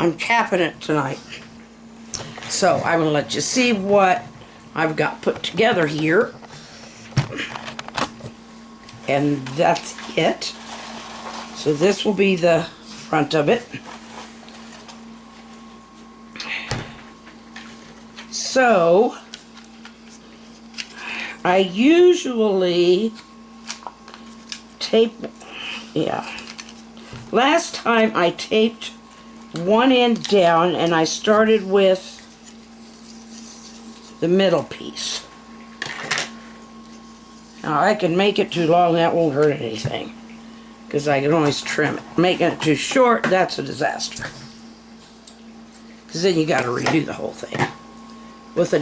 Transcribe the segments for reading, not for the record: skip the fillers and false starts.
I'm capping it tonight. So I'm going to let you see what I've got put together here. And that's it. So this will be the front of it. So I usually tape, last time I taped one end down and I started with the middle piece. Now I can make it too long, that won't hurt anything, because I can always trim it. Making it too short, that's a disaster. Because then you got to redo the whole thing with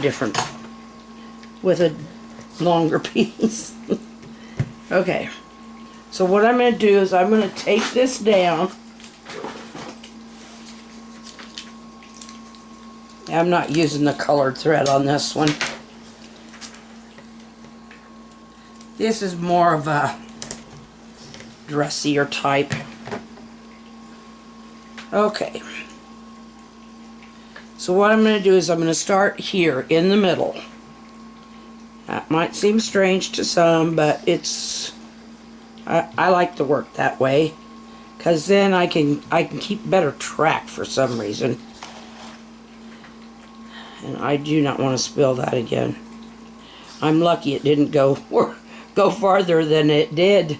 a longer piece. Okay, so what I'm going to do is I'm going to tape this down. I'm not using the colored thread on this one. This is more of a dressier type. Okay. So what I'm going to do is I'm going to start here in the middle. That might seem strange to some, but I like to work that way, because then I can keep better track for some reason. And I do not want to spill that again. I'm lucky it didn't go farther than it did.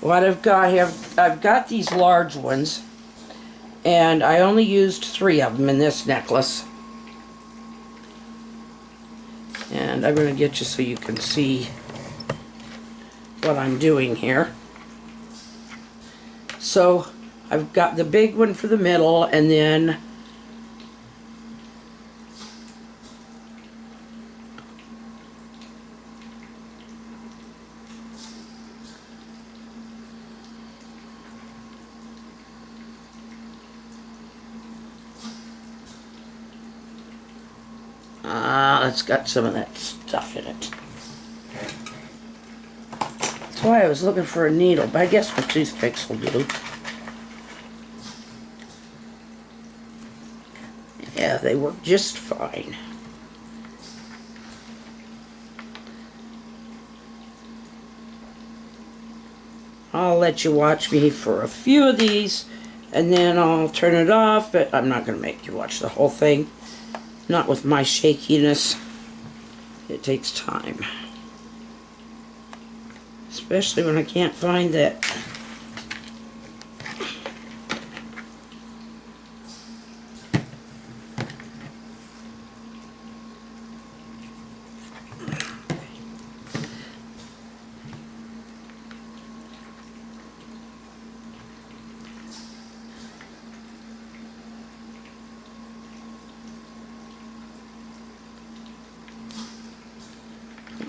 What I've got here, I've got these large ones, and I only used 3 of them in this necklace. And I'm going to get you so you can see what I'm doing here. So I've got the big one for the middle, and then it's got some of that stuff in it. That's why I was looking for a needle, but I guess my toothpicks will do. Yeah, they work just fine. I'll let you watch me for a few of these, and then I'll turn it off, but I'm not going to make you watch the whole thing. Not with my shakiness. It takes time. Especially when I can't find that.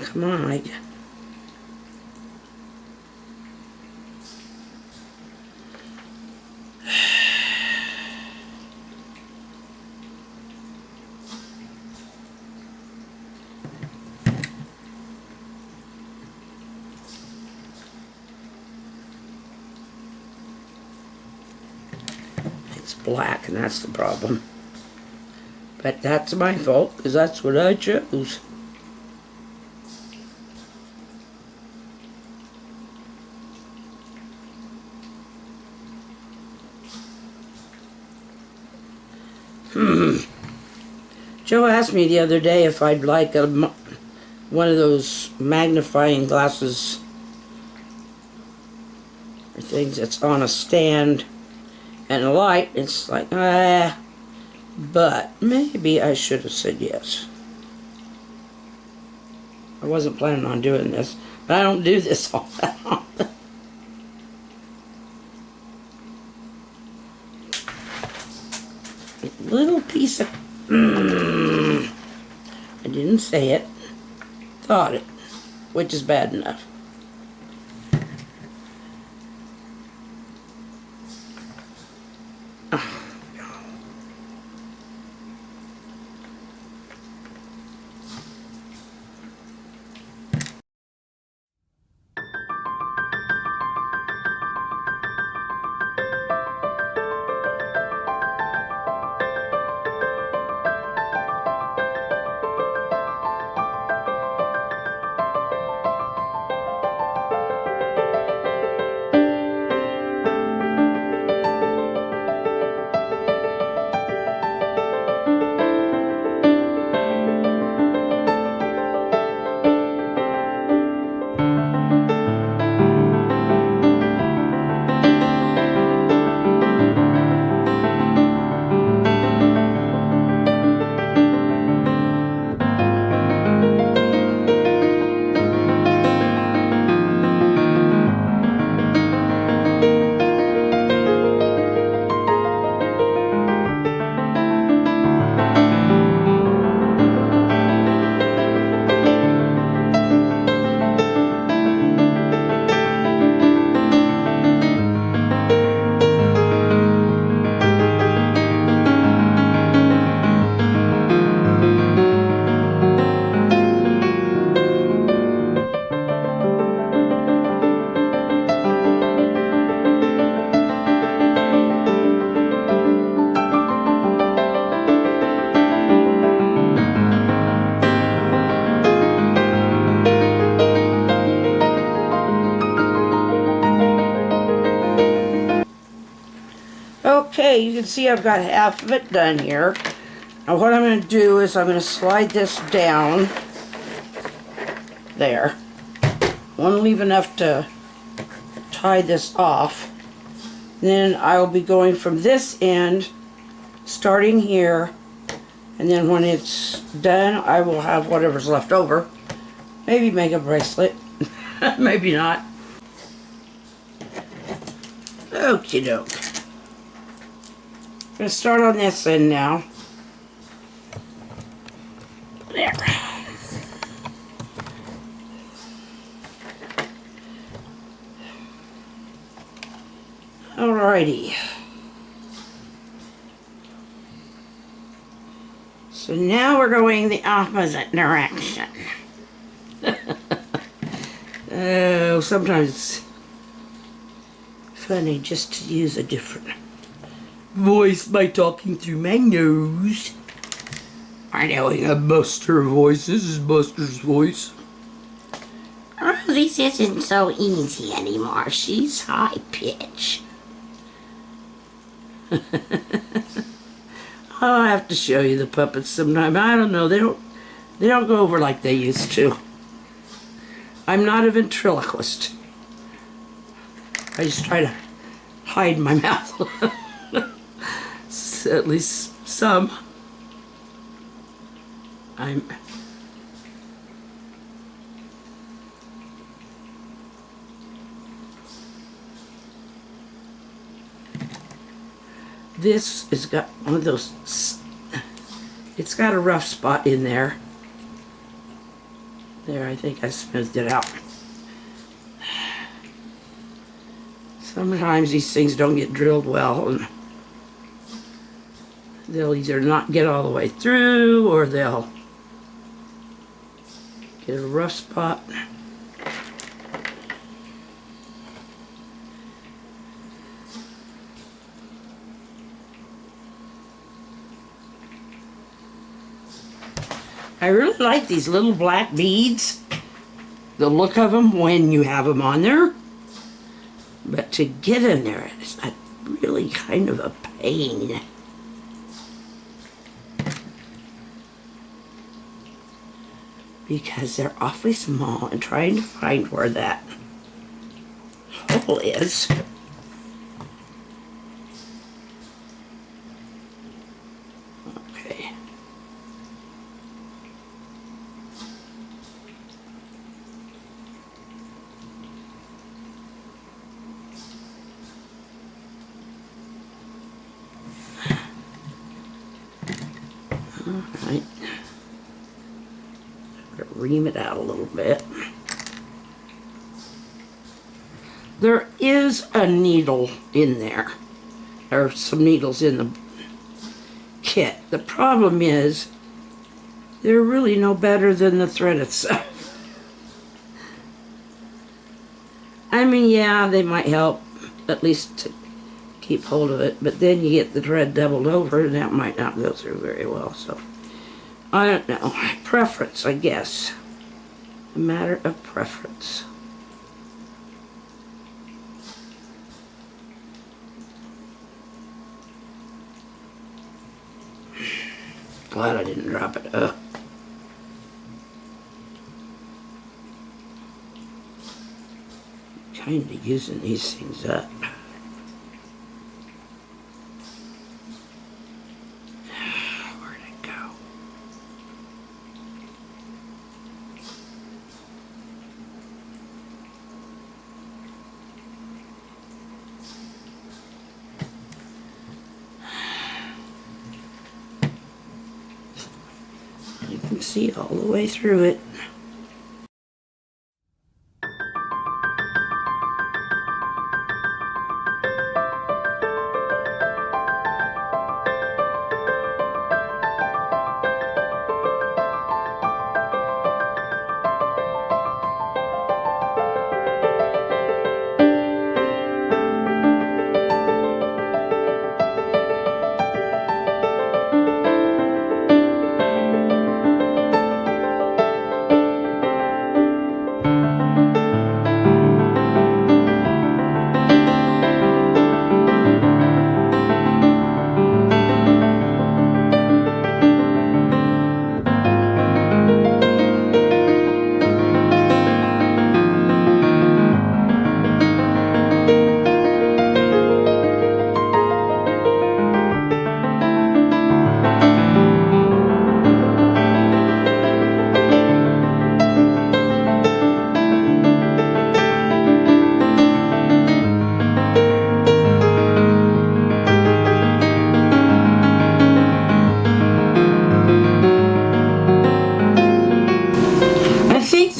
Come on, Mike. It's black, and that's the problem. But that's my fault, because that's what I chose. Joe asked me the other day if I'd like one of those magnifying glasses or things that's on a stand and a light. It's like, but maybe I should have said yes. I wasn't planning on doing this, but I don't do this all that often. Little piece of I didn't say it, thought it, which is bad enough. Okay, you can see I've got half of it done here. Now what I'm going to do is I'm going to slide this down there. I want to leave enough to tie this off. Then I will be going from this end, starting here, and then when it's done, I will have whatever's left over. Maybe make a bracelet. Maybe not. Okie doke. I'm going to start on this end now. There. Alrighty. So now we're going the opposite direction. Oh, sometimes it's funny just to use a different voice by talking through my nose. I know a Buster voice. This is Buster's voice. Oh, this isn't so easy anymore. She's high pitch. I'll have to show you the puppets sometime. I don't know. They don't go over like they used to. I'm not a ventriloquist. I just try to hide my mouth. At least some. This has got one of those, it's got a rough spot in there. There, I think I smoothed it out. Sometimes these things don't get drilled well, and they'll either not get all the way through, or they'll get a rough spot. I really like these little black beads, the look of them when you have them on there, but to get in there is really kind of a pain. Because they're awfully small, and trying to find where that hole is. Okay. All right. Ream it out a little bit. There is a needle in there. There are some needles in the kit. The problem is they're really no better than the thread itself. I mean, yeah, they might help, at least to keep hold of it, but then you get the thread doubled over, and that might not go through very well, so I don't know. Preference, I guess. A matter of preference. Glad I didn't drop it. Kind of using these things up. Where'd it go? You can see all the way through it.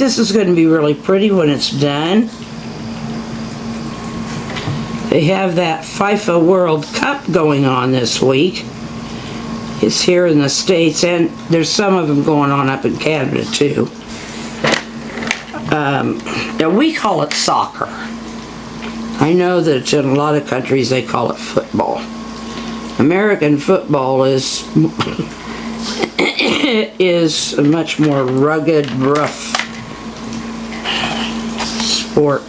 this is going to be really pretty when it's done. They have that FIFA World Cup going on this week. It's here in the States, and there's some of them going on up in Canada too. Now we call it soccer. I know that in a lot of countries they call it football. American football is is a much more rugged, rough sport.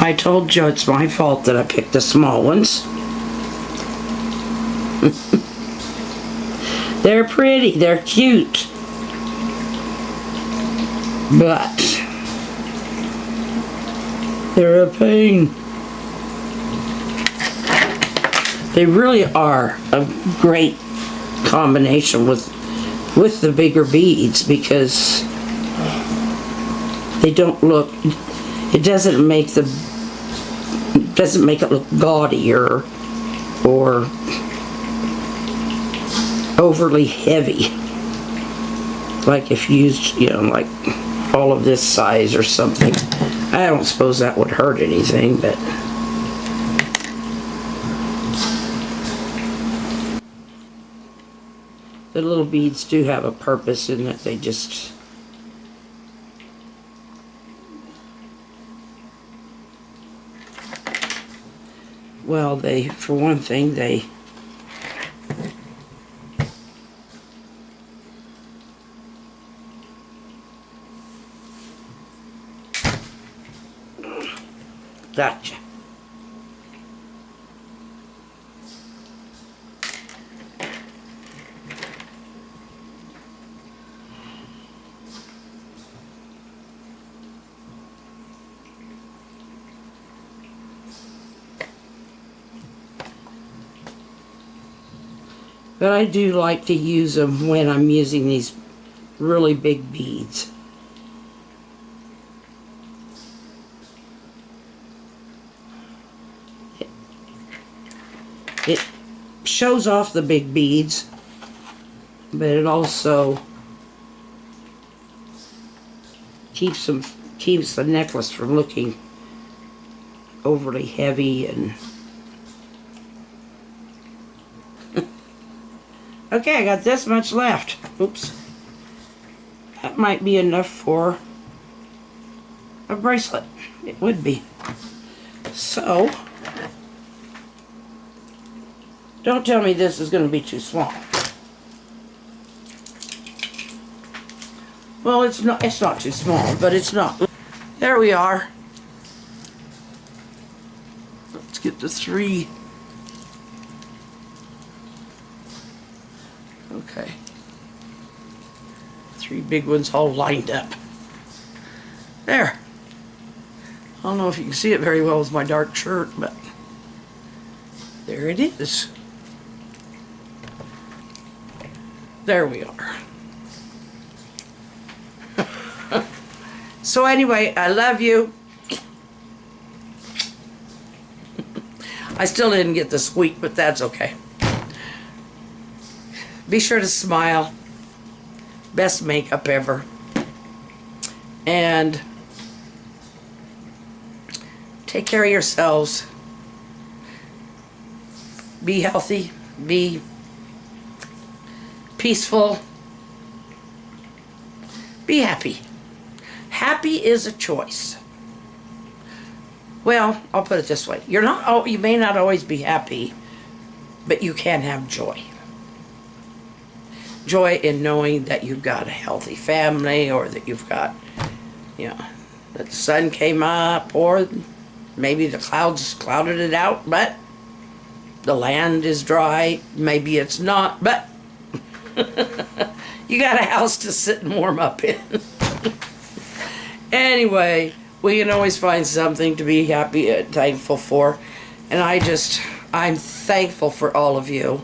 I told Joe it's my fault that I picked the small ones. They're pretty, they're cute. But they're a pain. They really are a great combination with the bigger beads, because they don't look, it doesn't make it look gaudy or overly heavy, like if used, you know, like all of this size or something. I don't suppose that would hurt anything, but the little beads do have a purpose in that they just for one thing, they gotcha. But I do like to use them when I'm using these really big beads. It shows off the big beads, but it also keeps the necklace from looking overly heavy and okay, I got this much left. Oops. That might be enough for a bracelet. It would be. So, don't tell me this is going to be too small. Well, it's not too small, but it's not. There we are. Let's get the 3. Okay. 3 big ones all lined up. There. I don't know if you can see it very well with my dark shirt, but there it is. There we are. So anyway, I love you. I still didn't get the squeak, but that's okay. Be sure to smile. Best makeup ever. And take care of yourselves. Be healthy. Be peaceful. Be happy. Happy is a choice. Well, I'll put it this way. You may not always be happy, but you can have joy. Joy in knowing that you've got a healthy family, or that you've got, you know, that the sun came up, or maybe the clouds clouded it out, but the land is dry. Maybe it's not, but you got a house to sit and warm up in. Anyway, we can always find something to be happy and thankful for. And I'm thankful for all of you.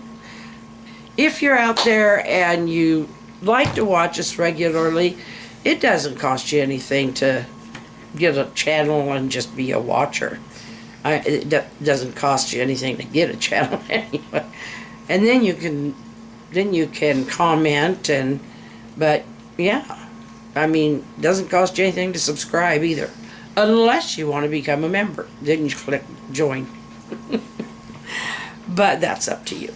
If you're out there and you like to watch us regularly, it doesn't cost you anything to get a channel and just be a watcher. It doesn't cost you anything to get a channel anyway. And then you can comment, but yeah, I mean, it doesn't cost you anything to subscribe either, unless you want to become a member. Then you click join. But that's up to you.